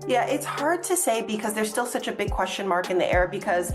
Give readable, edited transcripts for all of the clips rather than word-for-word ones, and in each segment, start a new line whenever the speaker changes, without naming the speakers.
Yeah, it's hard to say because there's still such a big question mark in the air because,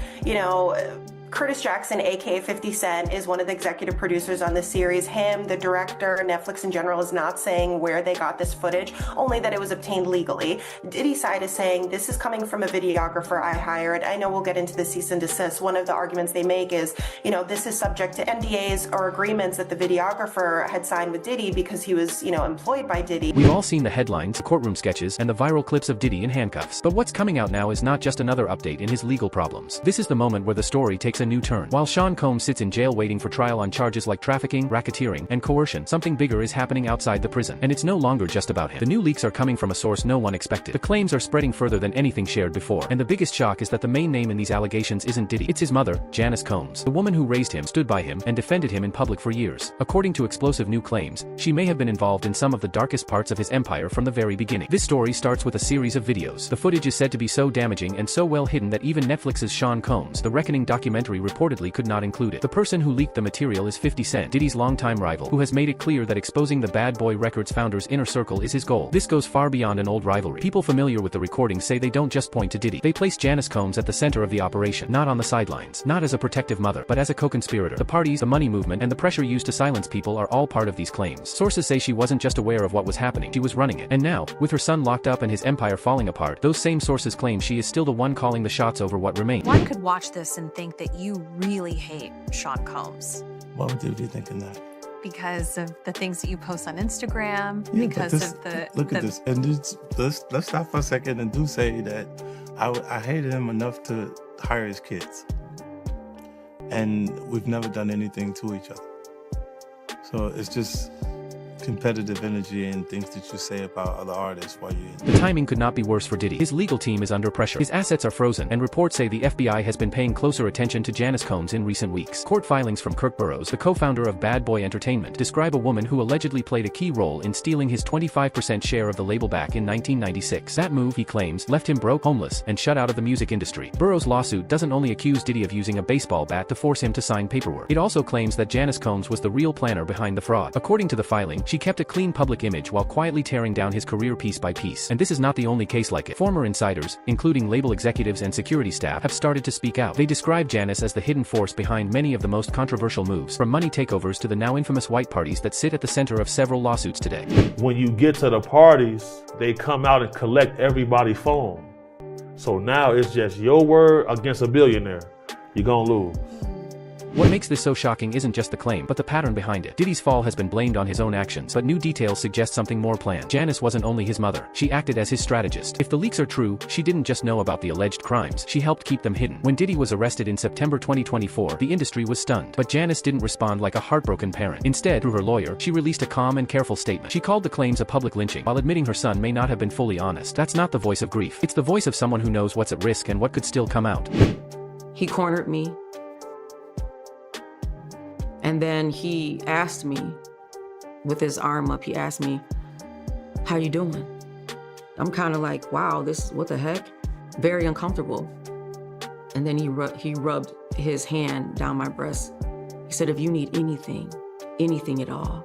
Curtis Jackson, aka 50 Cent, is one of the executive producers on the series. Him, the director, Netflix in general, is not saying where they got this footage, only that it was obtained legally. Diddy's side is saying this is coming from a videographer I hired. I know we'll get into the cease and desist. One of the arguments they make is, this is subject to NDAs or agreements that the videographer had signed with Diddy because he was, employed by Diddy.
We've all seen the headlines, courtroom sketches, and the viral clips of Diddy in handcuffs. But what's coming out now is not just another update in his legal problems. This is the moment where the story takes a new turn. While Sean Combs sits in jail waiting for trial on charges like trafficking, racketeering, and coercion, something bigger is happening outside the prison. And it's no longer just about him. The new leaks are coming from a source no one expected. The claims are spreading further than anything shared before. And the biggest shock is that the main name in these allegations isn't Diddy. It's his mother, Janice Combs. The woman who raised him, stood by him, and defended him in public for years. According to explosive new claims, she may have been involved in some of the darkest parts of his empire from the very beginning. This story starts with a series of videos. The footage is said to be so damaging and so well hidden that even Netflix's Sean Combs, The Reckoning documentary, reportedly could not include it. The person who leaked the material is 50 Cent, Diddy's longtime rival, who has made it clear that exposing the Bad Boy Records founder's inner circle is his goal. This goes far beyond an old rivalry. People familiar with the recordings say they don't just point to Diddy. They place Janice Combs at the center of the operation, not on the sidelines, not as a protective mother, but as a co-conspirator. The parties, the money movement, and the pressure used to silence people are all part of these claims. Sources say she wasn't just aware of what was happening, she was running it. And now, with her son locked up and his empire falling apart, those same sources claim she is still the one calling the shots over what remains.
One could watch this and think that you really hate Sean Combs.
Why would you be thinking that?
Because of the things that you post on Instagram,
Yeah,
because of the...
Look at this. And let's stop for a second and do say that I hated him enough to hire his kids. And we've never done anything to each other. So it's just competitive energy and things that you say about other artists while you're...
The timing could not be worse for Diddy. His legal team is under pressure. His assets are frozen, and reports say the FBI has been paying closer attention to Janice Combs in recent weeks. Court filings from Kirk Burrows, the co-founder of Bad Boy Entertainment, describe a woman who allegedly played a key role in stealing his 25% share of the label back in 1996. That move, he claims, left him broke, homeless, and shut out of the music industry. Burrows' lawsuit doesn't only accuse Diddy of using a baseball bat to force him to sign paperwork. It also claims that Janice Combs was the real planner behind the fraud. According to the filing, she kept a clean public image while quietly tearing down his career piece by piece. And this is not the only case like it. Former insiders, including label executives and security staff, have started to speak out. They describe Janice as the hidden force behind many of the most controversial moves, from money takeovers to the now infamous white parties that sit at the center of several lawsuits today.
When you get to the parties, they come out and collect everybody's phone. So now it's just your word against a billionaire. You're gonna lose.
What makes this so shocking isn't just the claim, but the pattern behind it. Diddy's fall has been blamed on his own actions, but new details suggest something more planned. Janice wasn't only his mother, she acted as his strategist. If the leaks are true, she didn't just know about the alleged crimes, she helped keep them hidden. When Diddy was arrested in September 2024, the industry was stunned. But Janice didn't respond like a heartbroken parent. Instead, through her lawyer, she released a calm and careful statement. She called the claims a public lynching, while admitting her son may not have been fully honest. That's not the voice of grief. It's the voice of someone who knows what's at risk and what could still come out.
He cornered me. And then he asked me, with his arm up, he asked me, "How you doing?" I'm kind of like, wow, what the heck? Very uncomfortable. And then he rubbed his hand down my breast. He said, "If you need anything at all,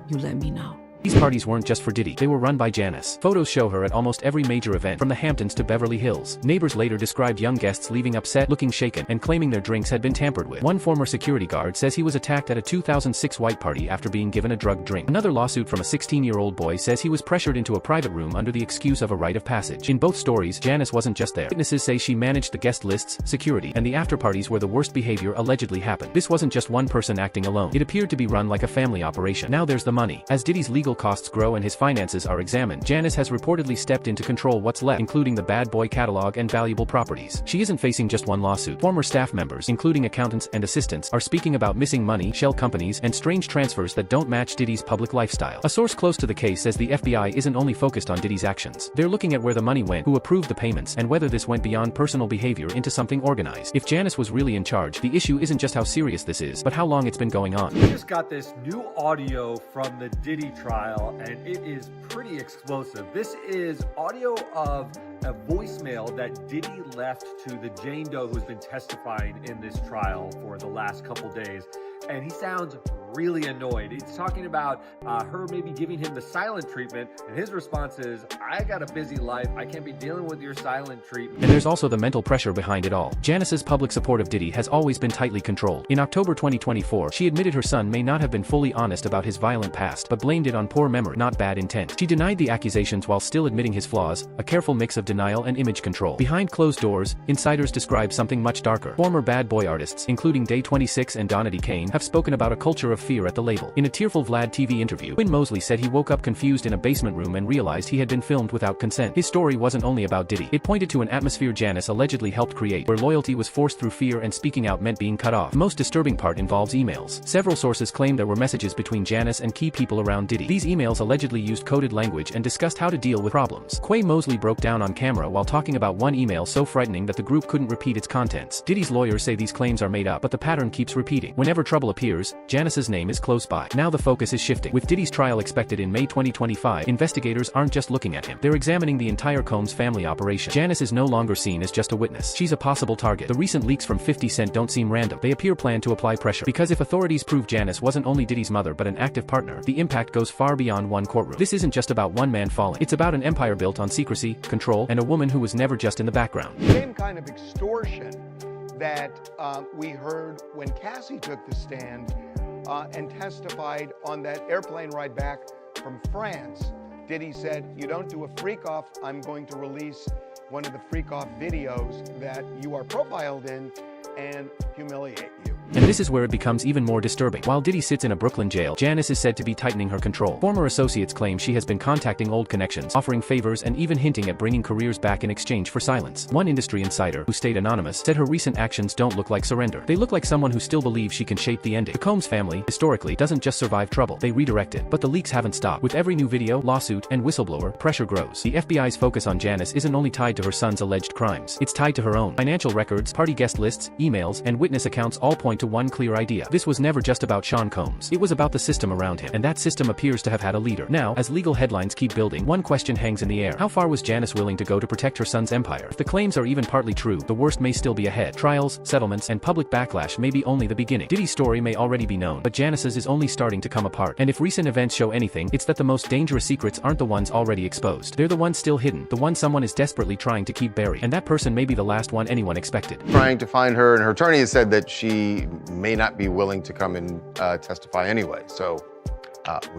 you let me know."
These parties weren't just for Diddy, they were run by Janice. Photos show her at almost every major event, from the Hamptons to Beverly Hills. Neighbors later described young guests leaving upset, looking shaken, and claiming their drinks had been tampered with. One former security guard says he was attacked at a 2006 white party after being given a drugged drink. Another lawsuit from a 16-year-old boy says he was pressured into a private room under the excuse of a rite of passage. In both stories, Janice wasn't just there. Witnesses say she managed the guest lists, security, and the after-parties where the worst behavior allegedly happened. This wasn't just one person acting alone. It appeared to be run like a family operation. Now there's the money. As Diddy's legal costs grow and his finances are examined, Janice has reportedly stepped in to control what's left, including the Bad Boy catalog and valuable properties. She isn't facing just one lawsuit. Former staff members, including accountants and assistants, are speaking about missing money, shell companies, and strange transfers that don't match Diddy's public lifestyle. A source close to the case says the FBI isn't only focused on Diddy's actions. They're looking at where the money went, who approved the payments, and whether this went beyond personal behavior into something organized. If Janice was really in charge, the issue isn't just how serious this is, but how long it's been going on.
We just got this new audio from the Diddy trial, and it is pretty explosive. This is audio of a voicemail that Diddy left to the Jane Doe who's been testifying in this trial for the last couple days. and he sounds really annoyed. He's talking about her maybe giving him the silent treatment, and his response is, I got a busy life. I can't be dealing with your silent treatment.
And there's also the mental pressure behind it all. Janice's public support of Diddy has always been tightly controlled. In October 2024, she admitted her son may not have been fully honest about his violent past, but blamed it on poor memory, not bad intent. She denied the accusations while still admitting his flaws, a careful mix of denial and image control. Behind closed doors, insiders describe something much darker. Former bad boy artists, including Day 26 and Donady Kane, have spoken about a culture of fear at the label. In a tearful Vlad TV interview, Quinn Mosley said he woke up confused in a basement room and realized he had been filmed without consent. His story wasn't only about Diddy. It pointed to an atmosphere Janice allegedly helped create, where loyalty was forced through fear and speaking out meant being cut off. The most disturbing part involves emails. Several sources claim there were messages between Janice and key people around Diddy. These emails allegedly used coded language and discussed how to deal with problems. Quay Mosley broke down on camera while talking about one email so frightening that the group couldn't repeat its contents. Diddy's lawyers say these claims are made up, but the pattern keeps repeating. Whenever trouble appears, Janice's name is close by. Now the focus is shifting. With Diddy's trial expected in May 2025, investigators aren't just looking at him. They're examining the entire Combs family operation. Janice is no longer seen as just a witness. She's a possible target. The recent leaks from 50 Cent don't seem random. They appear planned to apply pressure. Because if authorities prove Janice wasn't only Diddy's mother but an active partner, the impact goes far beyond one courtroom. This isn't just about one man falling. It's about an empire built on secrecy, control, and a woman who was never just in the background.
Same kind of extortion that we heard when Cassie took the stand and testified on that airplane ride back from France. Diddy said, you don't do a freak off, I'm going to release one of the freak off videos that you are profiled in and humiliate you.
And this is where it becomes even more disturbing. While Diddy sits in a Brooklyn jail, Janice is said to be tightening her control. Former associates claim she has been contacting old connections, offering favors and even hinting at bringing careers back in exchange for silence. One industry insider, who stayed anonymous, said her recent actions don't look like surrender. They look like someone who still believes she can shape the ending. The Combs family, historically, doesn't just survive trouble, they redirect it. But the leaks haven't stopped. With every new video, lawsuit, and whistleblower, pressure grows. The FBI's focus on Janice isn't only tied to her son's alleged crimes. It's tied to her own. Financial records, party guest lists, emails, and witness accounts all point to one clear idea. This was never just about Sean Combs. It was about the system around him, and that system appears to have had a leader. Now, as legal headlines keep building, one question hangs in the air. How far was Janice willing to go to protect her son's empire? If the claims are even partly true, the worst may still be ahead. Trials, settlements, and public backlash may be only the beginning. Diddy's story may already be known, but Janice's is only starting to come apart. And if recent events show anything, it's that the most dangerous secrets aren't the ones already exposed. They're the ones still hidden, the ones someone is desperately trying to keep buried. And that person may be the last one anyone expected.
Trying to find her, and her attorney has said that she may not be willing to come and testify anyway. So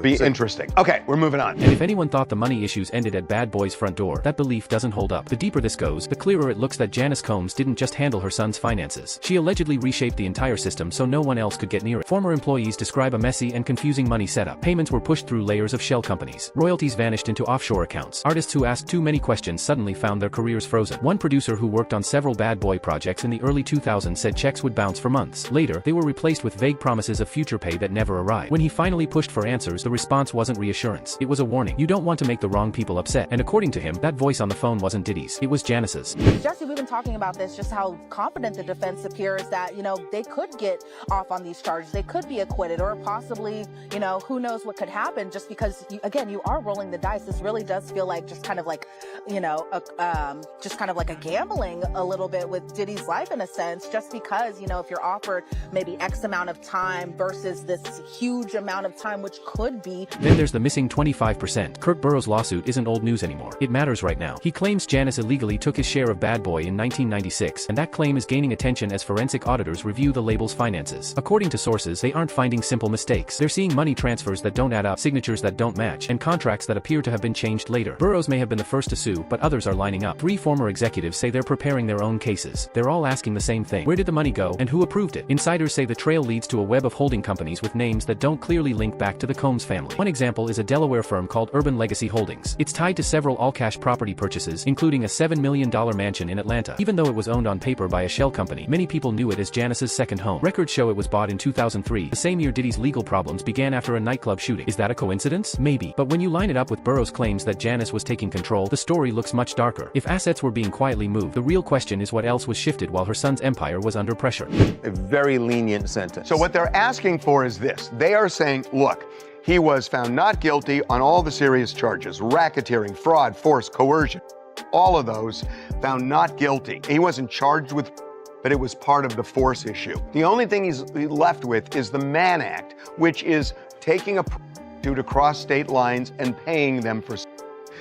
Be interesting. Okay, we're moving on.
And if anyone thought the money issues ended at Bad Boy's front door, that belief doesn't hold up. The deeper this goes, the clearer it looks that Janice Combs didn't just handle her son's finances. She allegedly reshaped the entire system so no one else could get near it. Former employees describe a messy and confusing money setup. Payments were pushed through layers of shell companies. Royalties vanished into offshore accounts. Artists who asked too many questions suddenly found their careers frozen. One producer who worked on several Bad Boy projects in the early 2000s said checks would bounce for months. Later, they were replaced with vague promises of future pay that never arrived. When he finally pushed for answers, the response wasn't reassurance. It was a warning. You don't want to make the wrong people upset. And according to him, that voice on the phone wasn't Diddy's. It was Janice's.
Jesse, we've been talking about this, just how confident the defense appears that, they could get off on these charges. They could be acquitted, or possibly, who knows what could happen, just because, you are rolling the dice. This really does feel like just kind of like, just kind of like a gambling a little bit with Diddy's life in a sense, just because, if you're offered maybe X amount of time versus this huge amount of time, which could be.
Then there's the missing 25%. Kirk Burroughs' lawsuit isn't old news anymore. It matters right now. He claims Janice illegally took his share of Bad Boy in 1996, and that claim is gaining attention as forensic auditors review the label's finances. According to sources, they aren't finding simple mistakes. They're seeing money transfers that don't add up, signatures that don't match, and contracts that appear to have been changed later. Burroughs may have been the first to sue, but others are lining up. 3 former executives say they're preparing their own cases. They're all asking the same thing. Where did the money go, and who approved it? Insiders say the trail leads to a web of holding companies with names that don't clearly link back to the Combs family. One example is a Delaware firm called Urban Legacy Holdings. It's tied to several all-cash property purchases, including a $7 million mansion in Atlanta. Even though it was owned on paper by a shell company, many people knew it as Janice's second home. Records show it was bought in 2003, the same year Diddy's legal problems began after a nightclub shooting. Is that a coincidence? Maybe. But when you line it up with Burroughs' claims that Janice was taking control, the story looks much darker. If assets were being quietly moved, the real question is what else was shifted while her son's empire was under pressure.
A very lenient sentence.
So what they're asking for is this. They are saying, look, he was found not guilty on all the serious charges: racketeering, fraud, force, coercion. All of those found not guilty. He wasn't charged with but it was part of the force issue. The only thing he's left with is the Mann Act, which is taking a prostitute across state lines and paying them for.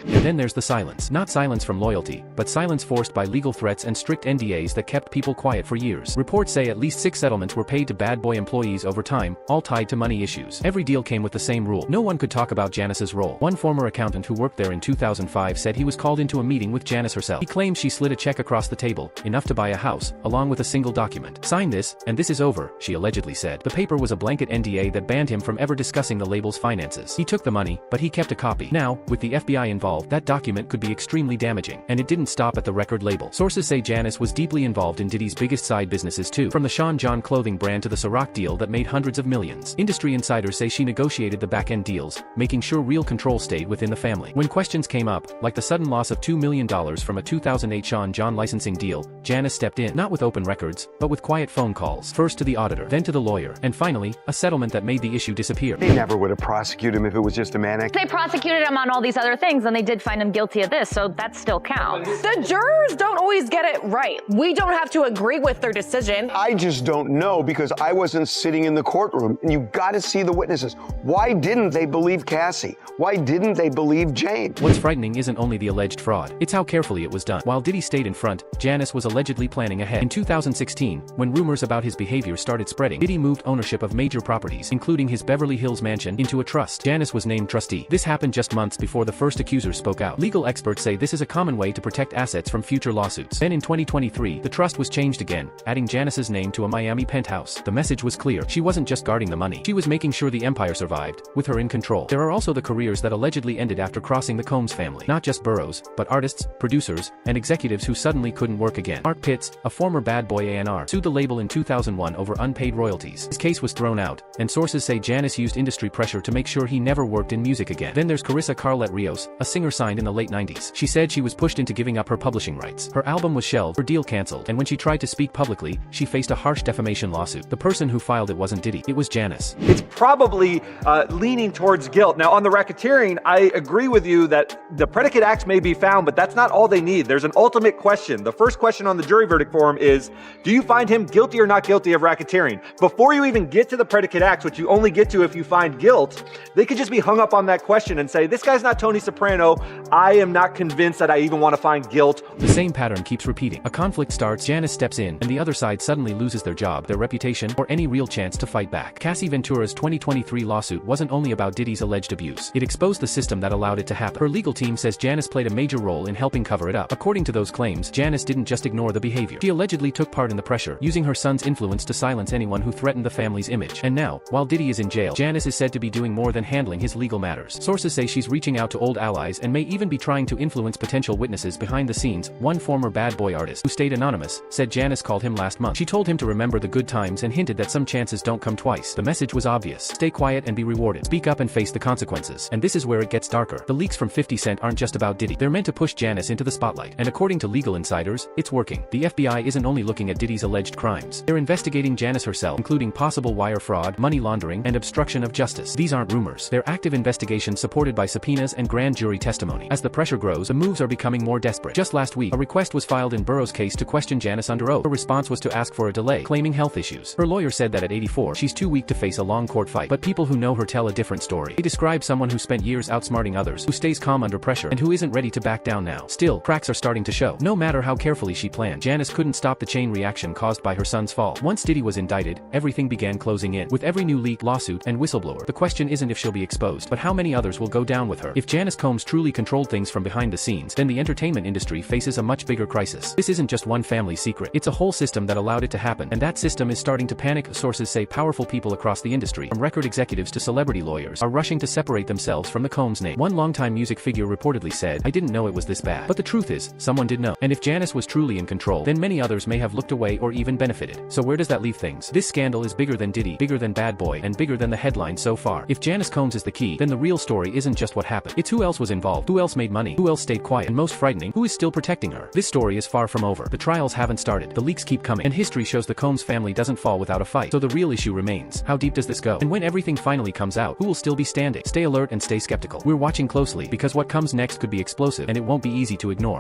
And then there's the silence. Not silence from loyalty, but silence forced by legal threats and strict NDAs that kept people quiet for years. Reports say at least 6 settlements were paid to bad boy employees over time, all tied to money issues. Every deal came with the same rule. No one could talk about Janice's role. One former accountant who worked there in 2005 said he was called into a meeting with Janice herself. He claims she slid a check across the table, enough to buy a house, along with a single document. Sign this, and this is over, she allegedly said. The paper was a blanket NDA that banned him from ever discussing the label's finances. He took the money, but he kept a copy. Now, with the FBI involved, that document could be extremely damaging, and it didn't stop at the record label. Sources say Janice was deeply involved in Diddy's biggest side businesses too, from the Sean John clothing brand to the Ciroc deal that made hundreds of millions. Industry insiders say she negotiated the back-end deals, making sure real control stayed within the family. When questions came up, like the sudden loss of $2 million from a 2008 Sean John licensing deal, Janice stepped in, not with open records, but with quiet phone calls, first to the auditor, then to the lawyer, and finally, a settlement that made the issue disappear.
They never would have prosecuted him if it was just a Mann Act.
They prosecuted him on all these other things, and they did find him guilty of this, so that still counts.
The jurors don't always get it right. We don't have to agree with their decision.
I just don't know because I wasn't sitting in the courtroom, and you got to see the witnesses. Why didn't they believe Cassie? Why didn't they believe James?
What's frightening isn't only the alleged fraud, it's how carefully it was done. While Diddy stayed in front, Janice was allegedly planning ahead. In 2016, when rumors about his behavior started spreading, Diddy moved ownership of major properties, including his Beverly Hills mansion, into a trust. Janice was named trustee. This happened just months before the first accusers spoke out. Legal experts say this is a common way to protect assets from future lawsuits. Then in 2023, the trust was changed again, adding Janice's name to a Miami penthouse. The message was clear. She wasn't just guarding the money. She was making sure the empire survived, with her in control. There are also the careers that allegedly ended after crossing the Combs family. Not just boroughs, but artists, producers, and executives who suddenly couldn't work again. Mark Pitts, a former bad boy A&R, sued the label in 2001 over unpaid royalties. His case was thrown out, and sources say Janice used industry pressure to make sure he never worked in music again. Then there's Carissa Carlette Rios, a singer signed in the late 90s. She said she was pushed into giving up her publishing rights. Her album was shelved, her deal cancelled, and when she tried to speak publicly, she faced a harsh defamation lawsuit. The person who filed it wasn't Diddy, it was Janice.
It's probably leaning towards guilt. Now, on the racketeering, I agree with you that the predicate acts may be found, but that's not all they need. There's an ultimate question. The first question on the jury verdict form is, do you find him guilty or not guilty of racketeering? Before you even get to the predicate acts, which you only get to if you find guilt, they could just be hung up on that question and say, this guy's not Tony Soprano. I am not convinced that I even want to find guilt.
The same pattern keeps repeating. A conflict starts, Janice steps in, and the other side suddenly loses their job, their reputation, or any real chance to fight back. Cassie Ventura's 2023 lawsuit wasn't only about Diddy's alleged abuse. It exposed the system that allowed it to happen. Her legal team says Janice played a major role in helping cover it up. According to those claims, Janice didn't just ignore the behavior. She allegedly took part in the pressure, using her son's influence to silence anyone who threatened the family's image. And now, while Diddy is in jail, Janice is said to be doing more than handling his legal matters. Sources say she's reaching out to old allies and may even be trying to influence potential witnesses behind the scenes. One former bad boy artist, who stayed anonymous, said Janice called him last month. She told him to remember the good times and hinted that some chances don't come twice. The message was obvious. Stay quiet and be rewarded. Speak up and face the consequences. And this is where it gets darker. The leaks from 50 Cent aren't just about Diddy. They're meant to push Janice into the spotlight. And according to legal insiders, it's working. The FBI isn't only looking at Diddy's alleged crimes. They're investigating Janice herself, including possible wire fraud, money laundering, and obstruction of justice. These aren't rumors. They're active investigations supported by subpoenas and grand jury testimony. As the pressure grows, the moves are becoming more desperate. Just last week, a request was filed in Burroughs' case to question Janice under oath. Her response was to ask for a delay, claiming health issues. Her lawyer said that at 84, she's too weak to face a long court fight. But people who know her tell a different story. They describe someone who spent years outsmarting others, who stays calm under pressure, and who isn't ready to back down now. Still, cracks are starting to show. No matter how carefully she planned, Janice couldn't stop the chain reaction caused by her son's fall. Once Diddy was indicted, everything began closing in. With every new leak, lawsuit, and whistleblower, the question isn't if she'll be exposed, but how many others will go down with her. If Janice Combs truly controlled things from behind the scenes, then the entertainment industry faces a much bigger crisis. This isn't just one family's secret. It's a whole system that allowed it to happen, and that system is starting to panic. Sources say powerful people across the industry, from record executives to celebrity lawyers, are rushing to separate themselves from the Combs name. One longtime music figure reportedly said, "I didn't know it was this bad." But the truth is, someone did know. And if Janice was truly in control, then many others may have looked away or even benefited. So where does that leave things? This scandal is bigger than Diddy, bigger than Bad Boy, and bigger than the headline so far. If Janice Combs is the key, then the real story isn't just what happened. It's who else was involved, who else made money, who else stayed quiet, and most frightening, who is still protecting her. This story is far from over. The trials haven't started. The leaks keep coming, and history shows the Combs family doesn't fall without a fight. So the real issue remains. How deep does this go? And when everything finally comes out, who will still be standing? Stay alert and stay skeptical. We're watching closely, because what comes next could be explosive, and it won't be easy to ignore.